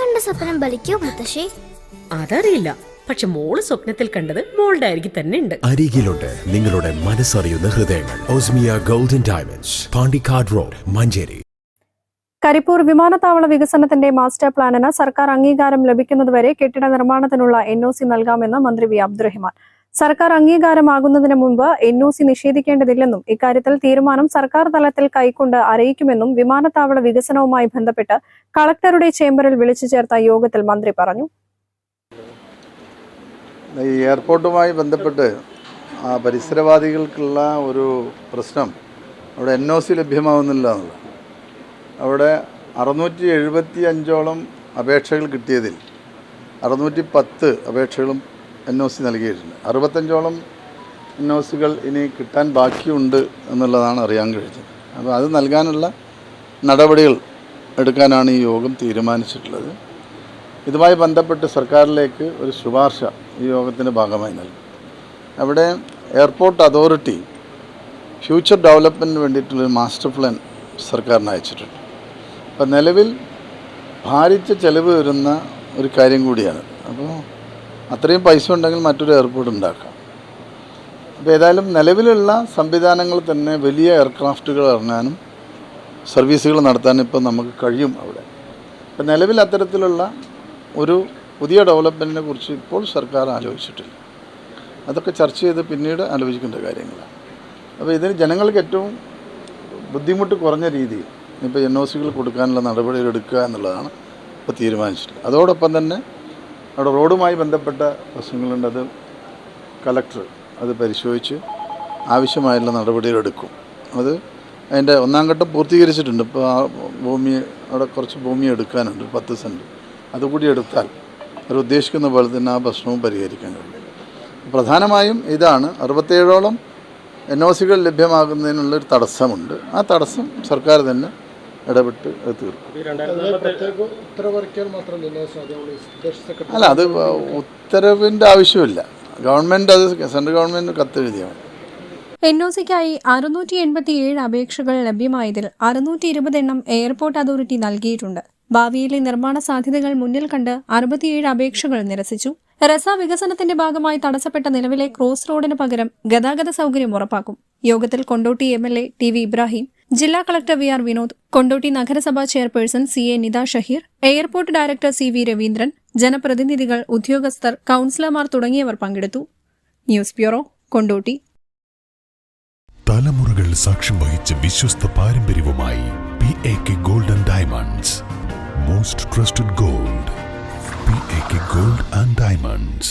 കണ്ട സ്വപ്നം ബലിക്കോ മുത്തശ്ശി? അതറിയില്ല, പക്ഷെ മോള് സ്വപ്നത്തിൽ കണ്ടത് മോളുടെ അരികിൽ തന്നെ ഉണ്ട്. അരികിലുണ്ട് നിങ്ങളുടെ മനസ്സറിയുന്ന ഹൃദയങ്ങൾ. Osmia golden diamonds, Pandikkad road, Manjeri. Karipur വിമാനത്താവള വികസനത്തിന്റെ മാസ്റ്റർ പ്ലാനിന് സർക്കാർ അംഗീകാരം ലഭിക്കുന്നതുവരെ കെട്ടിട നിർമ്മാണത്തിനുള്ള NOC നൽകാമെന്ന് മന്ത്രി വി അബ്ദുറഹിമാൻ. സർക്കാർ അംഗീകാരമാകുന്നതിന് മുമ്പ് NOC നിഷേധിക്കേണ്ടതില്ലെന്നും ഇക്കാര്യത്തിൽ തീരുമാനം സർക്കാർ തലത്തിൽ കൈക്കൊണ്ട് അറിയിക്കുമെന്നും വിമാനത്താവള വികസനവുമായി ബന്ധപ്പെട്ട് കളക്ടറുടെ ചേംബറിൽ വിളിച്ചു ചേർത്ത യോഗത്തിൽ മന്ത്രി പറഞ്ഞു. ഈ എയർപോർട്ടുമായി ബന്ധപ്പെട്ട് പരിസരവാദികൾക്കുള്ള ഒരു പ്രശ്നം അവിടെ NOC ലഭ്യമാവുന്നില്ല എന്നുള്ളത്. അവിടെ 675ഓളം അപേക്ഷകൾ കിട്ടിയതിൽ 610 അപേക്ഷകളും NOC നൽകിയിട്ടുണ്ട്. 65ഓളം NOCകൾ ഇനി കിട്ടാൻ ബാക്കിയുണ്ട് എന്നുള്ളതാണ് അറിയാൻ കഴിഞ്ഞത്. അപ്പോൾ അത് നൽകാനുള്ള നടപടികൾ എടുക്കാനാണ് ഈ യോഗം തീരുമാനിച്ചിട്ടുള്ളത്. ഇതുമായി ബന്ധപ്പെട്ട് സർക്കാരിലേക്ക് ഒരു ശുപാർശ ഈ യോഗത്തിൻ്റെ ഭാഗമായി നൽകും. അവിടെ എയർപോർട്ട് അതോറിറ്റി ഫ്യൂച്ചർ ഡെവലപ്മെൻറ്റിന് വേണ്ടിയിട്ടുള്ളൊരു മാസ്റ്റർ പ്ലാൻ സർക്കാരിന് അയച്ചിട്ടുണ്ട്. അപ്പം നിലവിൽ ഭാരിച്ച ചെലവ് വരുന്ന ഒരു കാര്യം കൂടിയാണ്. അപ്പോൾ അത്രയും പൈസ ഉണ്ടെങ്കിൽ മറ്റൊരു എയർപോർട്ട് ഉണ്ടാക്കാം. അപ്പോൾ ഏതായാലും നിലവിലുള്ള സംവിധാനങ്ങൾ തന്നെ വലിയ എയർക്രാഫ്റ്റുകൾ ഇറങ്ങാനും സർവീസുകൾ നടത്താനും ഇപ്പോൾ നമുക്ക് കഴിയും അവിടെ. അപ്പം നിലവിൽ അത്തരത്തിലുള്ള ഒരു പുതിയ ഡെവലപ്മെൻറ്റിനെ കുറിച്ച് ഇപ്പോൾ സർക്കാർ ആലോചിച്ചിട്ടില്ല. അതൊക്കെ ചർച്ച ചെയ്ത് പിന്നീട് ആലോചിക്കേണ്ട കാര്യങ്ങളാണ്. അപ്പോൾ ഇതിന് ജനങ്ങൾക്ക് ഏറ്റവും ബുദ്ധിമുട്ട് കുറഞ്ഞ രീതിയിൽ ഇപ്പോൾ NOCകൾ കൊടുക്കാനുള്ള നടപടികൾ എടുക്കുക എന്നുള്ളതാണ് ഇപ്പോൾ തീരുമാനിച്ചിട്ടുള്ളത്. അതോടൊപ്പം തന്നെ അവിടെ റോഡുമായി ബന്ധപ്പെട്ട പ്രശ്നങ്ങളുണ്ട്. അത് കളക്ടർ അത് പരിശോധിച്ച് ആവശ്യമായുള്ള നടപടികൾ എടുക്കും. അത് അതിൻ്റെ ഒന്നാം ഘട്ടം പൂർത്തീകരിച്ചിട്ടുണ്ട്. ഇപ്പോൾ ആ ഭൂമി അവിടെ കുറച്ച് ഭൂമി എടുക്കാനുണ്ട്, 10 സെൻറ്റ്. അതുകൂടി എടുത്താൽ അവർ ഉദ്ദേശിക്കുന്ന പോലെ തന്നെ ആ പ്രശ്നവും പരിഹരിക്കാൻ കഴിയും. പ്രധാനമായും ഇതാണ് 67ഓളം NOCകൾ ലഭ്യമാകുന്നതിനുള്ളൊരു തടസ്സമുണ്ട്. ആ തടസ്സം സർക്കാർ തന്നെ ഇടപെട്ട് അത് തീർക്കും. അല്ല, അത് ഉത്തരവിൻ്റെ ആവശ്യമില്ല. ഗവൺമെൻറ് അത് സെൻട്രൽ ഗവൺമെൻറ് കത്തെഴുതിയാൽ മതി. NOCക്കായി 687 അപേക്ഷകൾ ലഭ്യമായതിൽ 620 എണ്ണം എയർപോർട്ട് അതോറിറ്റി നൽകിയിട്ടുണ്ട്. ഭാവിയിലെ നിർമ്മാണ സാധ്യതകൾ മുന്നിൽ കണ്ട് 67 അപേക്ഷകൾ നിരസിച്ചു. റസ വികസനത്തിന്റെ ഭാഗമായി തടസ്സപ്പെട്ട നിലവിലെ ക്രോസ് റോഡിന് പകരം ഗതാഗത സൗകര്യം ഉറപ്പാക്കും. യോഗത്തിൽ കൊണ്ടോട്ടി MLA TV ഇബ്രാഹിം, ജില്ലാ കളക്ടർ VR വിനോദ്, കൊണ്ടോട്ടി നഗരസഭാ chairperson CA Nitha Shaheer, airport director CV Raveendran, ജനപ്രതിനിധികൾ, ഉദ്യോഗസ്ഥർ, കൌൺസിലർമാർ തുടങ്ങിയവർ പങ്കെടുത്തു. News bureau, Kondotty. തലമുറകൾ സാക്ഷ്യം വഹിച്ച വിശ്വസ്ത പാരമ്പര്യവുമായി PAK golden diamonds. Most trusted gold. PAK Gold and Diamonds.